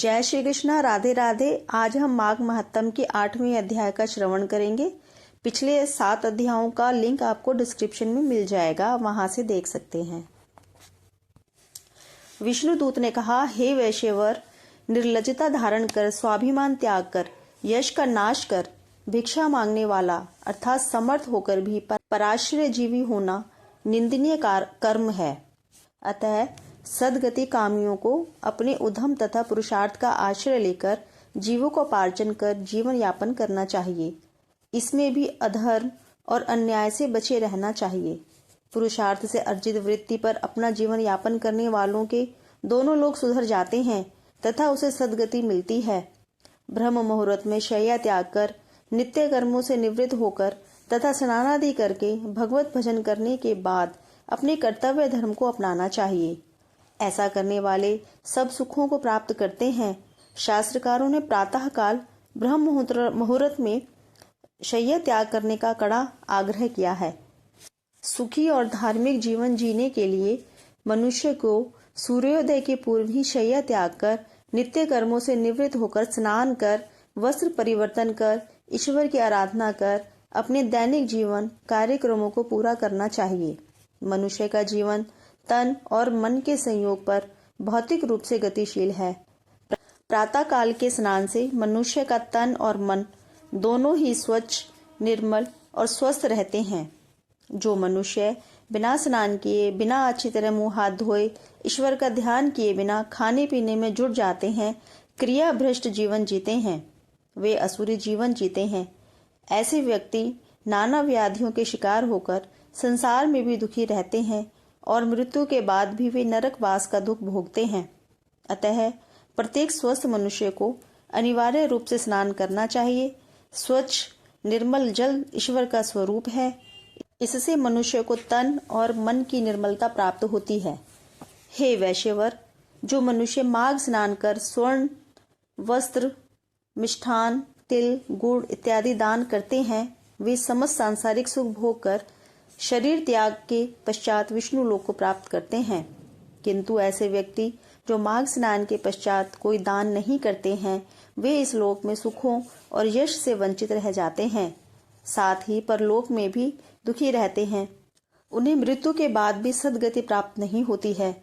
जय श्री कृष्णा, राधे राधे। आज हम माघ महात्म के 8वें अध्याय का श्रवण करेंगे। पिछले 7 अध्यायों का लिंक आपको डिस्क्रिप्शन में मिल जाएगा, वहां से देख सकते हैं। विष्णु दूत ने कहा, हे वैश्यवर, निर्लज्जता धारण कर, स्वाभिमान त्याग कर, यश का नाश कर, भिक्षा मांगने वाला अर्थात समर्थ होकर भी पराश्रय जीवी होना निंदनीय कर्म है। अतः सदगति कामियों को अपने उद्यम तथा पुरुषार्थ का आश्रय लेकर जीवोपार्जन कर जीवन यापन करना चाहिए। इसमें भी अधर्म और अन्याय से बचे रहना चाहिए। पुरुषार्थ से अर्जित वृत्ति पर अपना जीवन यापन करने वालों के दोनों लोग सुधर जाते हैं तथा उसे सदगति मिलती है। ब्रह्म मुहूर्त में शय्या त्याग कर, नित्य कर्मों से निवृत्त होकर तथा स्नानादि करके भगवत भजन करने के बाद अपने कर्तव्य धर्म को अपनाना चाहिए। ऐसा करने वाले सब सुखों को प्राप्त करते हैं। शास्त्रकारों ने प्रातः काल ब्रह्म मुहूर्त में शय्या त्याग करने का कड़ा आग्रह किया है। सुखी और धार्मिक जीवन जीने के लिए मनुष्य को सूर्योदय के पूर्व ही शय्या त्याग कर, नित्य कर्मों से निवृत्त होकर, स्नान कर, वस्त्र परिवर्तन कर, ईश्वर की आराधना कर, अपने दैनिक जीवन कार्यक्रमों को पूरा करना चाहिए। मनुष्य का जीवन तन और मन के संयोग पर भौतिक रूप से गतिशील है। प्रातः काल के स्नान से मनुष्य का तन और मन दोनों ही स्वच्छ, निर्मल और स्वस्थ रहते हैं। जो मनुष्य बिना स्नान किए, बिना अच्छी तरह मुंह हाथ धोए, ईश्वर का ध्यान किए बिना खाने पीने में जुट जाते हैं, क्रिया भ्रष्ट जीवन जीते हैं, वे असुरी जीवन जीते हैं। ऐसे व्यक्ति नाना व्याधियों के शिकार होकर संसार में भी दुखी रहते हैं और मृत्यु के बाद भी वे नरकवास का दुख भोगते हैं। अतः प्रत्येक स्वस्थ मनुष्य को अनिवार्य रूप से स्नान करना चाहिए। स्वच्छ निर्मल जल ईश्वर का स्वरूप है। इससे मनुष्य को तन और मन की निर्मलता प्राप्त होती है। हे वैश्यवर, जो मनुष्य माघ स्नान कर स्वर्ण, वस्त्र, मिष्ठान, तिल, गुड़ इत्यादि दान करते हैं, वे समस्त सांसारिक सुख भोग कर शरीर त्याग के पश्चात विष्णु लोक को प्राप्त करते हैं। किंतु ऐसे व्यक्ति जो माघ स्नान के पश्चात कोई दान नहीं करते हैं, वे इस लोक में सुखों और यश से वंचित रह जाते हैं, साथ ही परलोक में भी दुखी रहते हैं। उन्हें मृत्यु के बाद भी सदगति प्राप्त नहीं होती है।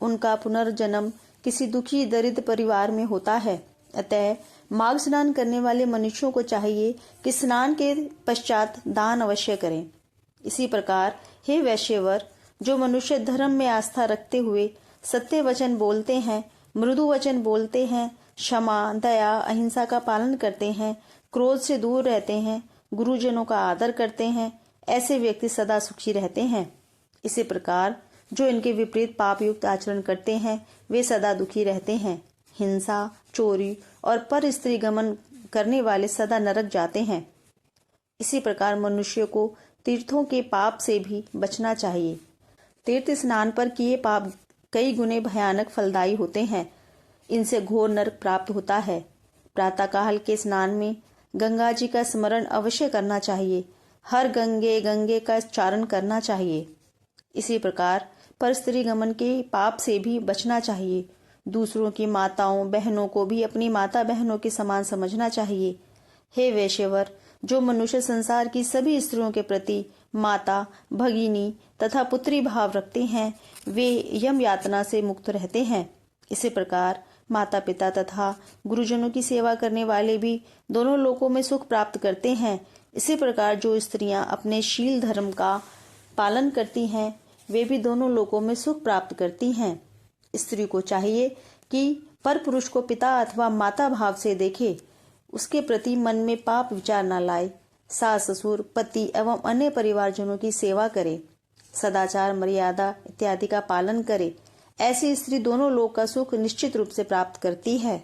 उनका पुनर्जन्म किसी दुखी दरिद्र परिवार में होता है। अतः माघ स्नान करने वाले मनुष्यों को चाहिए कि स्नान के पश्चात दान अवश्य करें। इसी प्रकार हे वैश्यवर, जो मनुष्य धर्म में आस्था रखते हुए सत्य वचन बोलते हैं, मृदु वचन बोलते हैं, क्षमा, दया, अहिंसा का पालन करते हैं, क्रोध से दूर रहते हैं, गुरुजनों का आदर करते हैं, ऐसे व्यक्ति सदा सुखी रहते हैं। इसी प्रकार जो इनके विपरीत पाप युक्त आचरण करते हैं, वे सदा दुखी रहते हैं। हिंसा, चोरी और पर स्त्री गमन करने वाले सदा नरक जाते हैं। इसी प्रकार मनुष्य को तीर्थों के पाप से भी बचना चाहिए। तीर्थ स्नान पर किए पाप कई गुने भयानक फलदायी होते हैं। इनसे घोर नरक प्राप्त होता है। प्रातःकाल के स्नान में गंगा जी का स्मरण अवश्य करना चाहिए। हर गंगे गंगे का उच्चारण करना चाहिए। इसी प्रकार परस्त्री गमन के पाप से भी बचना चाहिए। दूसरों की माताओं बहनों को भी अपनी माता बहनों के समान समझना चाहिए। हे वैश्यवर, जो मनुष्य संसार की सभी स्त्रियों के प्रति माता, भगिनी तथा पुत्री भाव रखते हैं, वे यम यातना से मुक्त रहते हैं। इसी प्रकार माता पिता तथा गुरुजनों की सेवा करने वाले भी दोनों लोकों में सुख प्राप्त करते हैं। इसी प्रकार जो स्त्रियां अपने शील धर्म का पालन करती हैं, वे भी दोनों लोकों में सुख प्राप्त करती हैं। स्त्री को चाहिए कि पर पुरुष को पिता अथवा माता भाव से देखे, उसके प्रति मन में पाप विचार न लाए, सास ससुर, पति एवं अन्य परिवारजनों की सेवा करे, सदाचार, मर्यादा इत्यादि का पालन करे। ऐसी स्त्री दोनों लोक का सुख निश्चित रूप से प्राप्त करती है।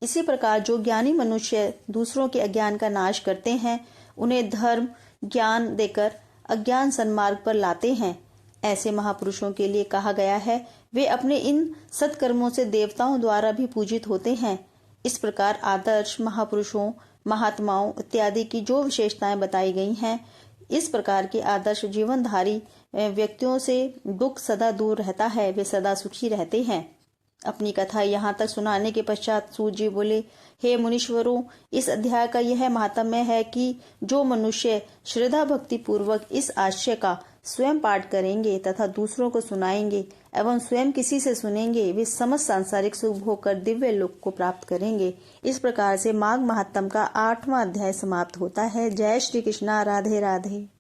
इसी प्रकार जो ज्ञानी मनुष्य दूसरों के अज्ञान का नाश करते हैं, उन्हें धर्म ज्ञान देकर अज्ञान सन्मार्ग पर लाते हैं, ऐसे महापुरुषों के लिए कहा गया है, वे अपने इन सत्कर्मों से देवताओं द्वारा भी पूजित होते हैं। इस प्रकार आदर्श महापुरुषों, महात्माओं इत्यादि की जो विशेषताएं बताई गई हैं, इस प्रकार के आदर्श जीवनधारी व्यक्तियों से दुख सदा दूर रहता है, वे सदा सुखी रहते हैं। अपनी कथा यहाँ तक सुनाने के पश्चात सूत जी बोले, हे मुनीश्वरों, इस अध्याय का यह महात्म्य है कि जो मनुष्य श्रद्धा भक्ति पूर्वक इस आशय का स्वयं पाठ करेंगे तथा दूसरों को सुनाएंगे एवं स्वयं किसी से सुनेंगे, वे समस्त सांसारिक सुख भोग कर दिव्य लोक को प्राप्त करेंगे। इस प्रकार से माघ महात्म का 8वां अध्याय समाप्त होता है। जय श्री कृष्णा। राधे राधे।